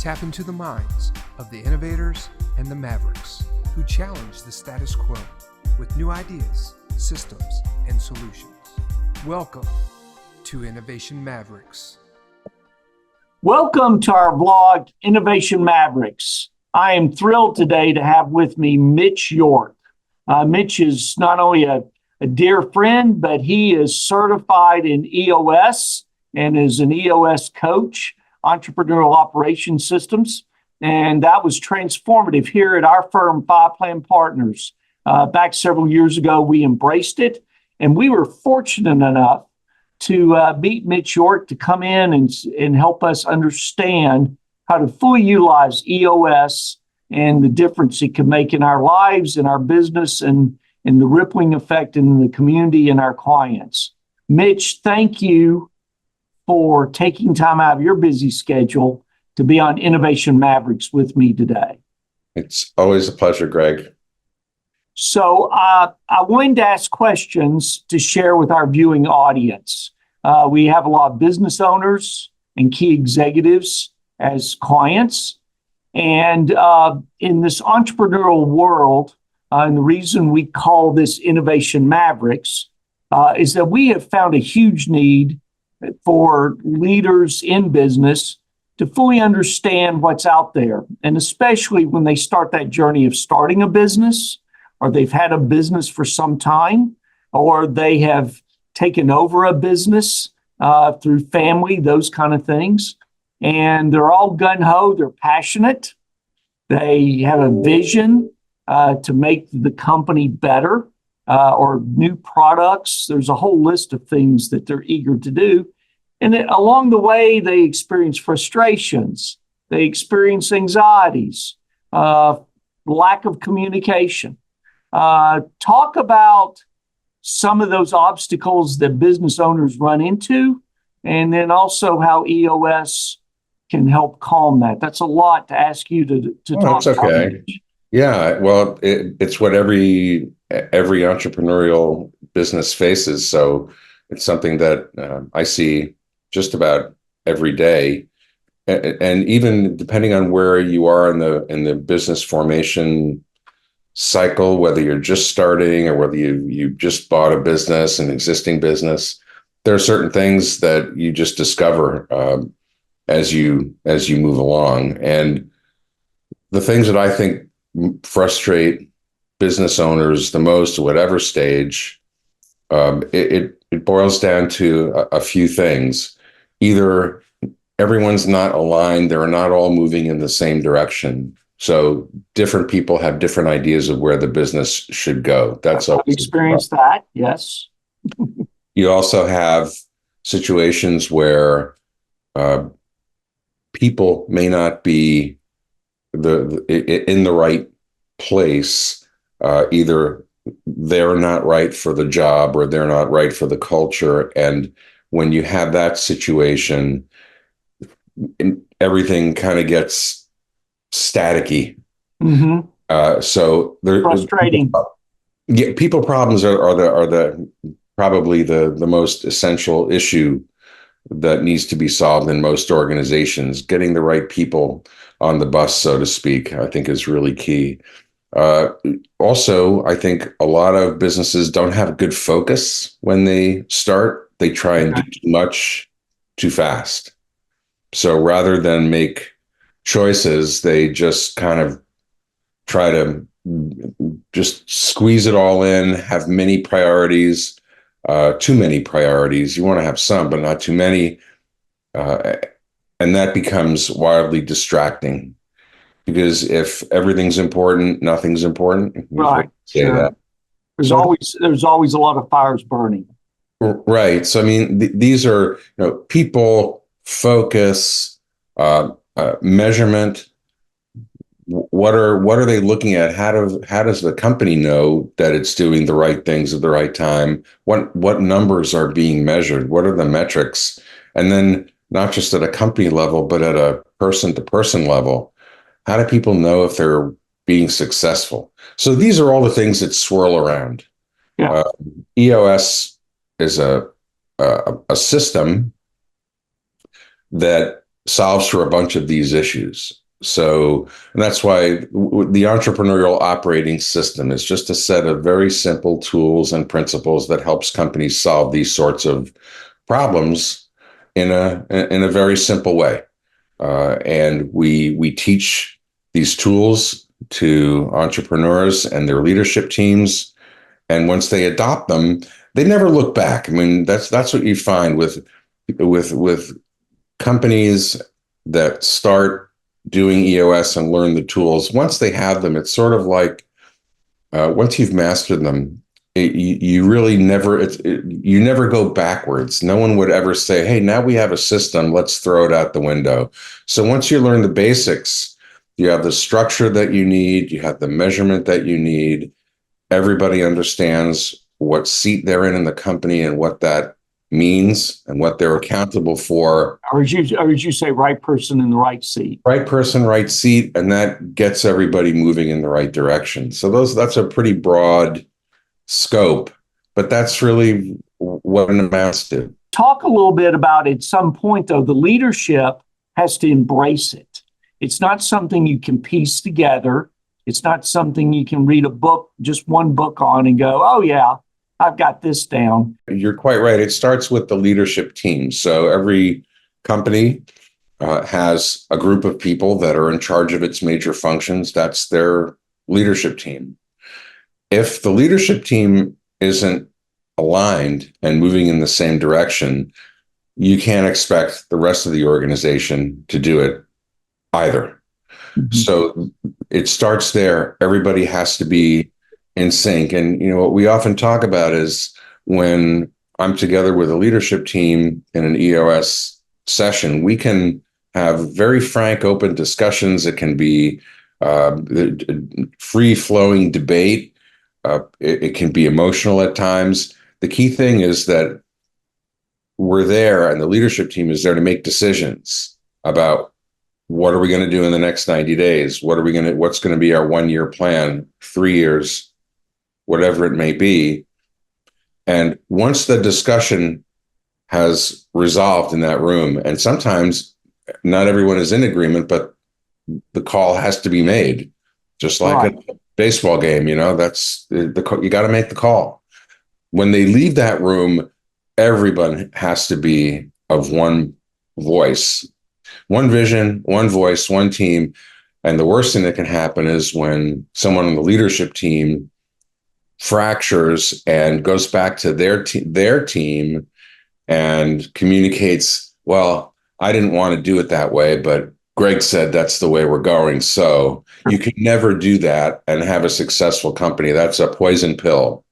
Tap into the minds of the innovators and the Mavericks who challenge the status quo with new ideas, systems, and solutions. Welcome to Innovation Mavericks. Welcome to our vlog, Innovation Mavericks. I am thrilled today to have with me Mitch York. Mitch is not only a dear friend, but he is certified in EOS and is an EOS coach, Entrepreneurial Operating Systems. And that was transformative here at our firm, Five Plan Partners. Back several years ago, we embraced it, and we were fortunate enough to meet Mitch York to come in and help us understand how to fully utilize EOS and the difference it can make in our lives, in our business, and in the rippling effect in the community and our clients. Mitch, thank you for taking time out of your busy schedule to be on Innovation Mavericks with me today. It's always a pleasure, Greg. So I wanted to ask questions to share with our viewing audience. We have a lot of business owners and key executives as clients. And in this entrepreneurial world, and the reason we call this Innovation Mavericks is that we have found a huge need for leaders in business to fully understand what's out there. And especially when they start that journey of starting a business, or they've had a business for some time, or they have taken over a business through family, those kind of things. And they're all gung-ho, they're passionate. They have a vision to make the company better. Or new products. There's a whole list of things that they're eager to do. And along the way, they experience frustrations. They experience anxieties, lack of communication. Talk about some of those obstacles that business owners run into, and then also how EOS can help calm that. That's a lot to ask you to talk about. Okay. Yeah, well, it's what every entrepreneurial business faces. So it's something that I see just about every day. And even depending on where you are in the business formation cycle, whether you're just starting or whether you just bought a business, an existing business, there are certain things that you just discover as you move along. And the things that I think frustrate business owners the most at whatever stage, it boils down to a few things. Either everyone's not aligned, they're not all moving in the same direction. So different people have different ideas of where the business should go. That's I've experienced that, yes. You also have situations where people may not be in the right place. Either they're not right for the job or they're not right for the culture. And when you have that situation, everything kind of gets staticky. Mm-hmm. So they're frustrating. People problems are probably the most essential issue that needs to be solved in most organizations. Getting the right people on the bus, so to speak, I think is really key. Also, I think a lot of businesses don't have good focus when they start. They try and do too much too fast. So rather than make choices, they just kind of try to just squeeze it all in, have many priorities, too many priorities. You want to have some, but not too many. And that becomes wildly distracting. Because if everything's important, nothing's important. Right. Sure. There's always a lot of fires burning. Right. So I mean, these are people, focus, measurement. What are they looking at? How does the company know that it's doing the right things at the right time? What numbers are being measured? What are the metrics? And then not just at a company level, but at a person-to-person level. How do people know if they're being successful? So these are all the things that swirl around. Yeah. EOS is a system that solves for a bunch of these issues. So, and that's why the entrepreneurial operating system is just a set of very simple tools and principles that helps companies solve these sorts of problems in a very simple way. And we teach these tools to entrepreneurs and their leadership teams. And once they adopt them, they never look back. I mean, that's what you find with companies that start doing EOS and learn the tools. Once they have them, it's sort of like once you've mastered them, you really you never go backwards. No one would ever say, "Hey, now we have a system, let's throw it out the window." So once you learn the basics, you have the structure that you need, you have the measurement that you need. Everybody understands what seat they're in the company and what that means and what they're accountable for. Or as you say, right person in the right seat. Right person, right seat, and that gets everybody moving in the right direction. So that's a pretty broad scope, but that's really what it amounts to. Talk a little bit about, at some point, though, the leadership has to embrace it. It's not something you can piece together. It's not something you can read a book, just one book on and go, "Oh yeah, I've got this down." You're quite right. It starts with the leadership team. So every company has a group of people that are in charge of its major functions. That's their leadership team. If the leadership team isn't aligned and moving in the same direction, you can't expect the rest of the organization to do it either. Mm-hmm. So it starts there. Everybody has to be in sync. And what we often talk about is when I'm together with a leadership team in an EOS session, we can have very frank, open discussions. It can be free-flowing debate. It can be emotional at times. The key thing is that we're there, and the leadership team is there to make decisions about what are we going to do in the next 90 days? What's going to be our 1-year plan, 3 years, whatever it may be. And once the discussion has resolved in that room, and sometimes not everyone is in agreement, but the call has to be made, just like a baseball game. That's you got to make the call. When they leave that room, everyone has to be of one voice, one vision, one voice, one team. And the worst thing that can happen is when someone on the leadership team fractures and goes back to their team and communicates, "Well, I didn't want to do it that way, but Greg said that's the way we're going." So you can never do that and have a successful company. That's a poison pill.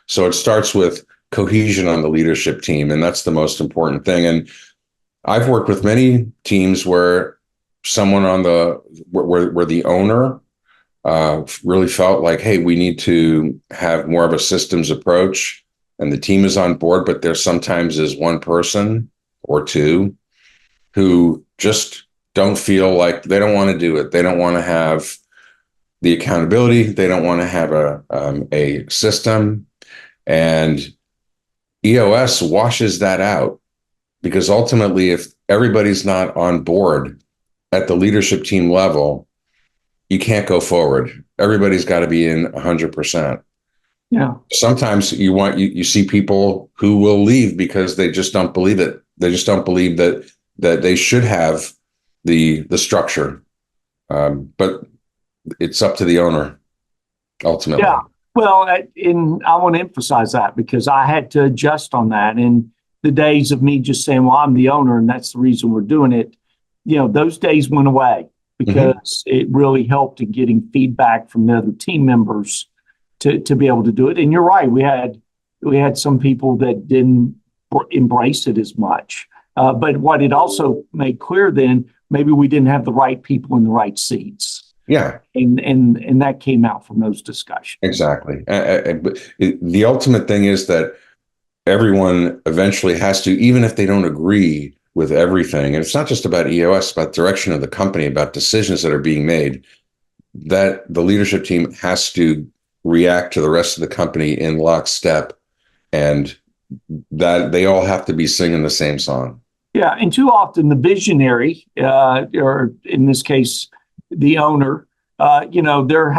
So it starts with cohesion on the leadership team, and that's the most important thing. And I've worked with many teams where someone where the owner really felt like, "Hey, we need to have more of a systems approach," and the team is on board, but there sometimes is one person or two who just don't feel like, they don't want to do it. They don't want to have the accountability. They don't want to have a system. And EOS washes that out, because ultimately, if everybody's not on board at the leadership team level, you can't go forward. Everybody's got to be in 100%. Yeah. Sometimes you see people who will leave because they just don't believe it. They just don't believe that they should have the structure. But it's up to the owner ultimately. Yeah. Well, and I want to emphasize that, because I had to adjust on that. And the days of me just saying, "Well, I'm the owner and that's the reason we're doing it," those days went away, because it really helped in getting feedback from the other team members to be able to do it. And you're right, we had some people that didn't embrace it as much. But what it also made clear then, maybe we didn't have the right people in the right seats. Yeah. And that came out from those discussions. Exactly. But the ultimate thing is that everyone eventually has to, even if they don't agree with everything, and it's not just about EOS, it's about direction of the company, about decisions that are being made, that the leadership team has to react to the rest of the company in lockstep, and that they all have to be singing the same song. Yeah, and too often the visionary, or in this case, the owner, they're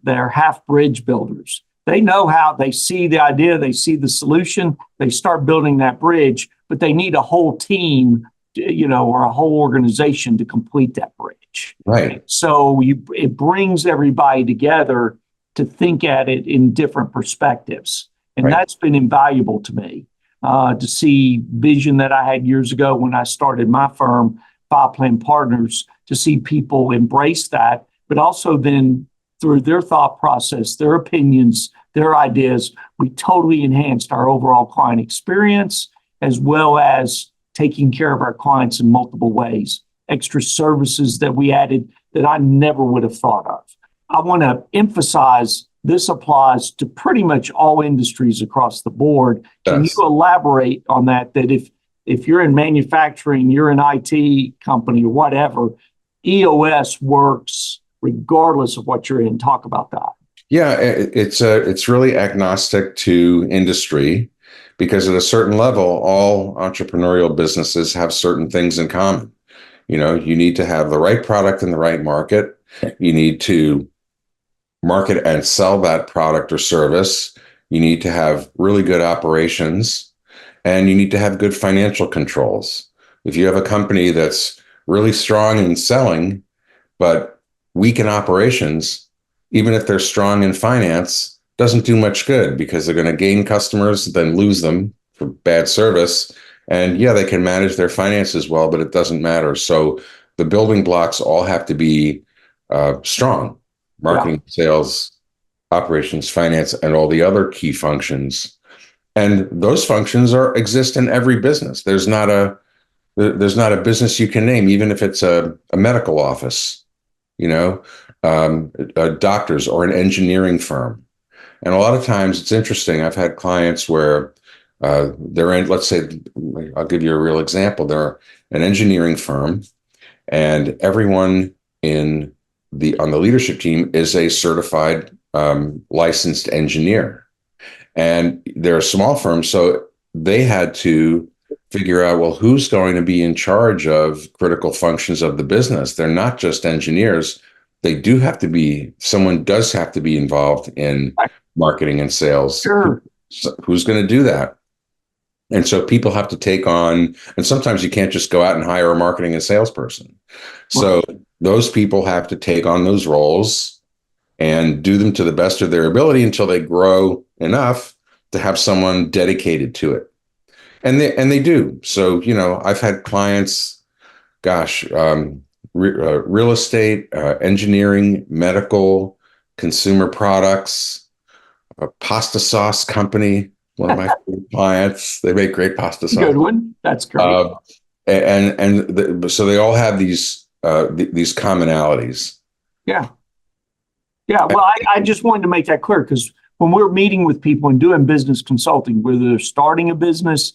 they're half bridge builders. They know how, they see the idea, they see the solution, they start building that bridge, but they need a whole team, or a whole organization to complete that bridge. Right. So it brings everybody together to think at it in different perspectives. And Right. that's been invaluable to me, to see vision that I had years ago when I started my firm, Five Plan Partners, to see people embrace that, but also then through their thought process, their opinions, their ideas, we totally enhanced our overall client experience, as well as taking care of our clients in multiple ways, extra services that we added that I never would have thought of. I want to emphasize this applies to pretty much all industries across the board. Can you elaborate on that? That if you're in manufacturing, you're an IT company or whatever, EOS works regardless of what you're in. Talk about that. Yeah, it's really agnostic to industry, because at a certain level, all entrepreneurial businesses have certain things in common. You need to have the right product in the right market. You need to market and sell that product or service. You need to have really good operations, and you need to have good financial controls. If you have a company that's really strong in selling, but weak in operations, even if they're strong in finance, doesn't do much good, because they're going to gain customers, then lose them for bad service. And yeah, they can manage their finances well, but it doesn't matter. So the building blocks all have to be strong: marketing, sales, operations, finance, and all the other key functions. And those functions exist in every business. There's not a business you can name, even if it's a medical office, doctors, or an engineering firm. And a lot of times it's interesting. I've had clients where they're in, let's say, I'll give you a real example. They're an engineering firm, and everyone on the leadership team is a certified licensed engineer. And they're a small firm, so they had to figure out, well, who's going to be in charge of critical functions of the business? They're not just engineers. Someone does have to be involved in marketing and sales. Sure. Who's going to do that? And so people have to take on, and sometimes you can't just go out and hire a marketing and salesperson. So those people have to take on those roles and do them to the best of their ability until they grow enough to have someone dedicated to it. And they do. So, I've had clients, real estate, engineering, medical, consumer products, a pasta sauce company, one of my clients. They make great pasta sauce. Good one. That's great. So they all have these commonalities. Yeah. Yeah. Well, I just wanted to make that clear, because when we're meeting with people and doing business consulting, whether they're starting a business,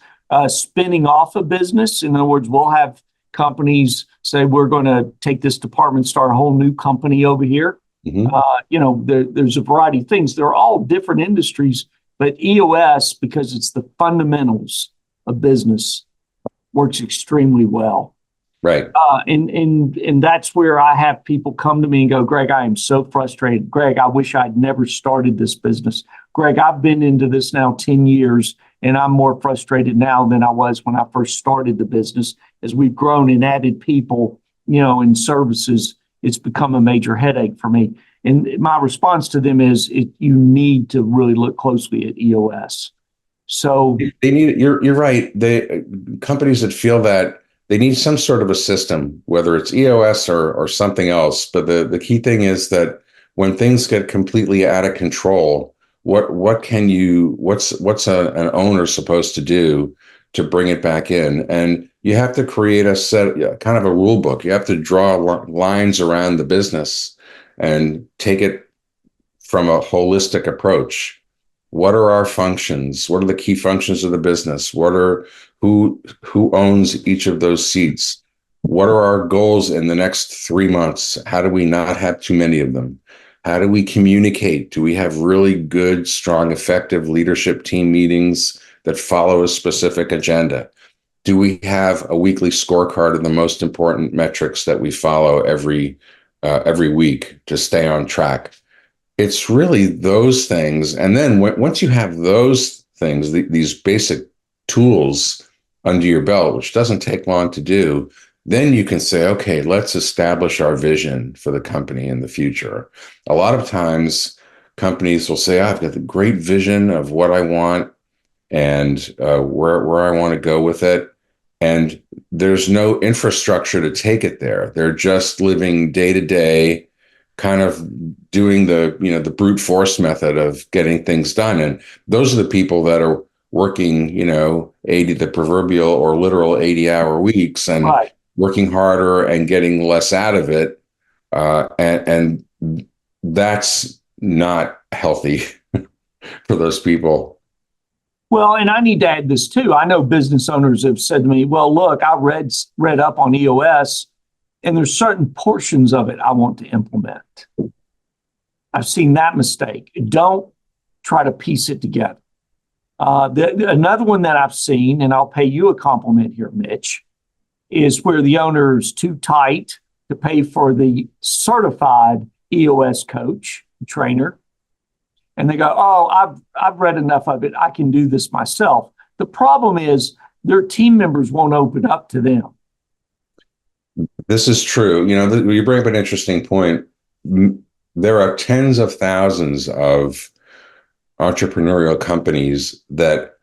spinning off a business, in other words, we'll have companies say, we're going to take this department, start a whole new company over here. Mm-hmm. There's a variety of things. They're all different industries, but EOS, because it's the fundamentals of business, works extremely well. Right. And that's where I have people come to me and go, Greg, I am so frustrated. Greg, I wish I'd never started this business. Greg, I've been into this now 10 years, and I'm more frustrated now than I was when I first started the business. As we've grown and added people, and services, it's become a major headache for me. And my response to them is, you need to really look closely at EOS. So they need. You're right. Companies that feel that they need some sort of a system, whether it's EOS or something else. But the key thing is that when things get completely out of control, what's an owner supposed to do to bring it back in? And you have to create kind of a rule book. You have to draw lines around the business and take it from a holistic approach. What are our functions? What are the key functions of the business? Who owns each of those seats? What are our goals in the next 3 months? How do we not have too many of them? How do we communicate? Do we have really good, strong, effective leadership team meetings that follow a specific agenda? Do we have a weekly scorecard of the most important metrics that we follow every week to stay on track? It's really those things. And then once you have those things, these basic tools under your belt, which doesn't take long to do, then you can say, okay, let's establish our vision for the company in the future. A lot of times companies will say, I've got the great vision of what I want and where I want to go with it. And there's no infrastructure to take it there. They're just living day to day, kind of doing the brute force method of getting things done. And those are the people that are working, 80, the proverbial or literal 80-hour weeks, and Right. working harder and getting less out of it. And that's not healthy for those people. Well, and I need to add this too. I know business owners have said to me, well, look, I read up on EOS, and there's certain portions of it I want to implement. I've seen that mistake. Don't try to piece it together. Another one that I've seen, and I'll pay you a compliment here, Mitch, is where the owner is too tight to pay for the certified EOS coach, trainer. And they go, oh, I've read enough of it. I can do this myself. The problem is their team members won't open up to them. This is true. You bring up an interesting point. There are tens of thousands of entrepreneurial companies that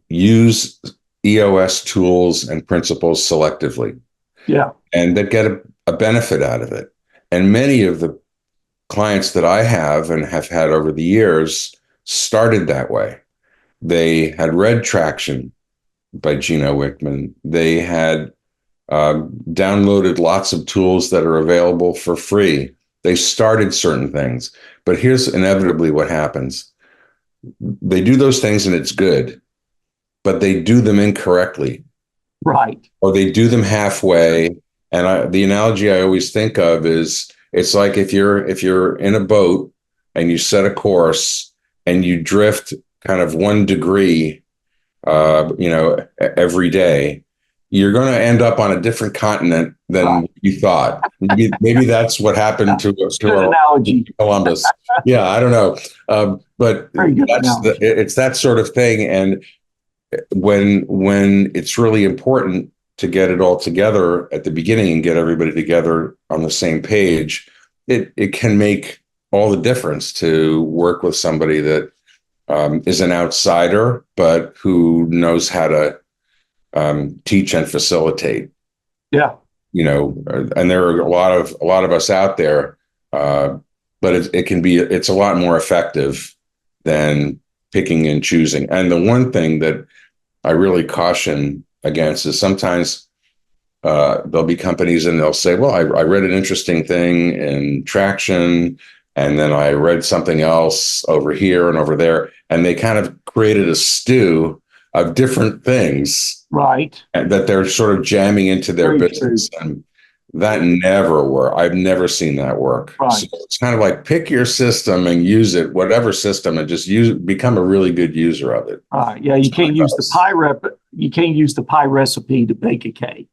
use EOS tools and principles selectively. Yeah. And that get a benefit out of it. And many of the clients that I have and have had over the years started that way. They had read Traction by Gino Wickman. They had downloaded lots of tools that are available for free. They started certain things. But here's inevitably what happens. They do those things and it's good, but they do them incorrectly. Right. Or they do them halfway. And the analogy I always think of is, it's like if you're in a boat and you set a course and you drift kind of 1 degree, every day, you're going to end up on a different continent than you thought. Maybe that's what happened to Columbus. Yeah, I don't know, but it's that sort of thing. And when it's really important to get it all together at the beginning and get everybody together on the same page, it can make all the difference to work with somebody that is an outsider, but who knows how to teach and facilitate. Yeah. And there are a lot of us out there, but it's a lot more effective than picking and choosing. And the one thing that I really caution against is sometimes there'll be companies and they'll say, well, I read an interesting thing in Traction, and then I read something else over here and over there. And they kind of created a stew of different things, right, that they're sort of jamming into their Very business. true. And that never works. I've never seen that work. Right. So it's kind of like pick your system and use it, whatever system, and just become a really good user of it. Yeah, you can't use the pie recipe to bake a cake.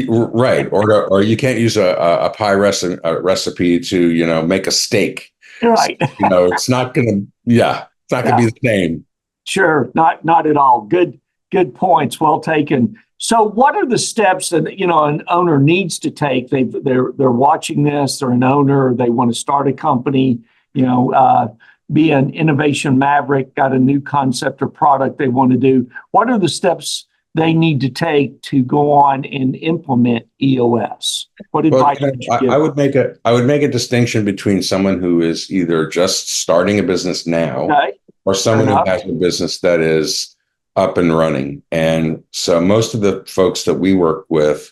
Right. Or you can't use a pie recipe to, make a steak. Right. So, it's not going to, it's not going to be the same. Sure. Not at all. Good points. Well taken. So what are the steps that, an owner needs to take? They're watching this, they're an owner, they want to start a company, be an innovation maverick, got a new concept or product they want to do. What are the steps they need to take to go on and implement EOS? What advice would you give? I would make a distinction between someone who is either just starting a business now, Okay. or someone who has a business that is up and running. And so most of the folks that we work with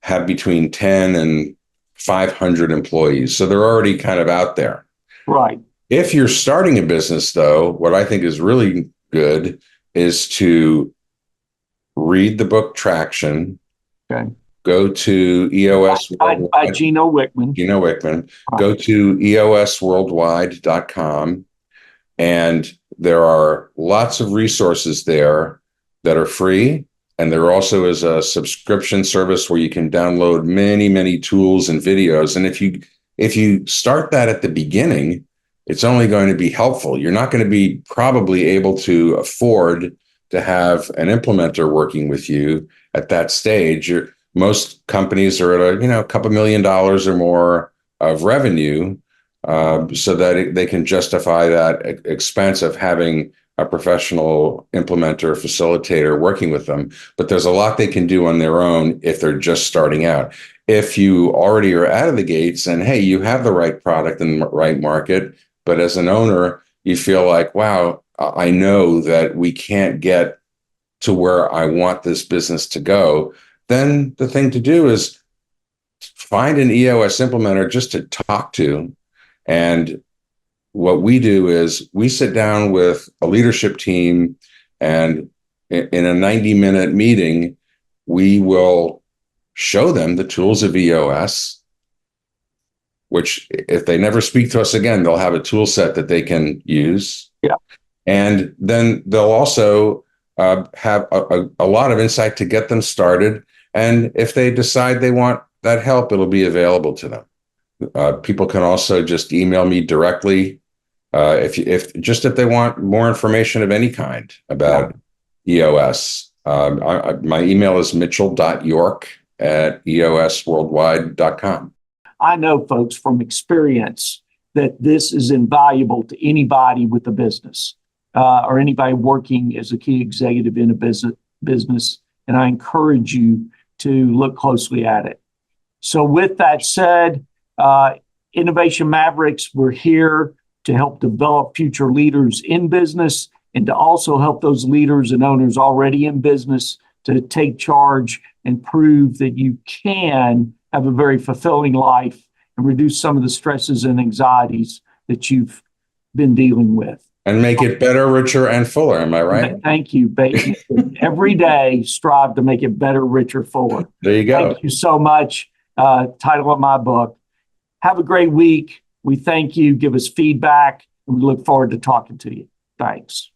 have between 10 and 500 employees. So they're already kind of out there. Right. If you're starting a business, though, what I think is really good is to read the book Traction. Okay. Go to EOS Worldwide. By Gino Wickman. Right. Go to EOSworldwide.com. And there are lots of resources there that are free And there also is a subscription service where you can download many, many tools and videos. And if you start that at the beginning, it's only going to be helpful. You're not going to be probably able to afford to have an implementer working with you at that stage. Most companies are at a couple $1 million or more of revenue, so that they can justify that expense of having a professional implementer, facilitator working with them. But there's a lot they can do on their own if they're just starting out. If you already are out of the gates and, hey, you have the right product in the right market, but as an owner, you feel like, wow, I know that we can't get to where I want this business to go, then the thing to do is find an EOS implementer just to talk to. And what we do is we sit down with a leadership team, and in a 90-minute meeting, we will show them the tools of EOS, which if they never speak to us again, they'll have a tool set that they can use. Yeah. And then they'll also have a lot of insight to get them started. And if they decide they want that help, it'll be available to them. People can also just email me directly if they want more information of any kind about EOS. My email is mitchell.york@eosworldwide.com. I know, folks, from experience that this is invaluable to anybody with a business or anybody working as a key executive in a business. And I encourage you to look closely at it. So with that said, Innovation Mavericks, we're here to help develop future leaders in business and to also help those leaders and owners already in business to take charge and prove that you can have a very fulfilling life and reduce some of the stresses and anxieties that you've been dealing with. And make it better, richer, and fuller. Am I right? Thank you, baby. Every day, strive to make it better, richer, fuller. There you go. Thank you so much. Title of my book. Have a great week. We thank you. Give us feedback, and we look forward to talking to you. Thanks.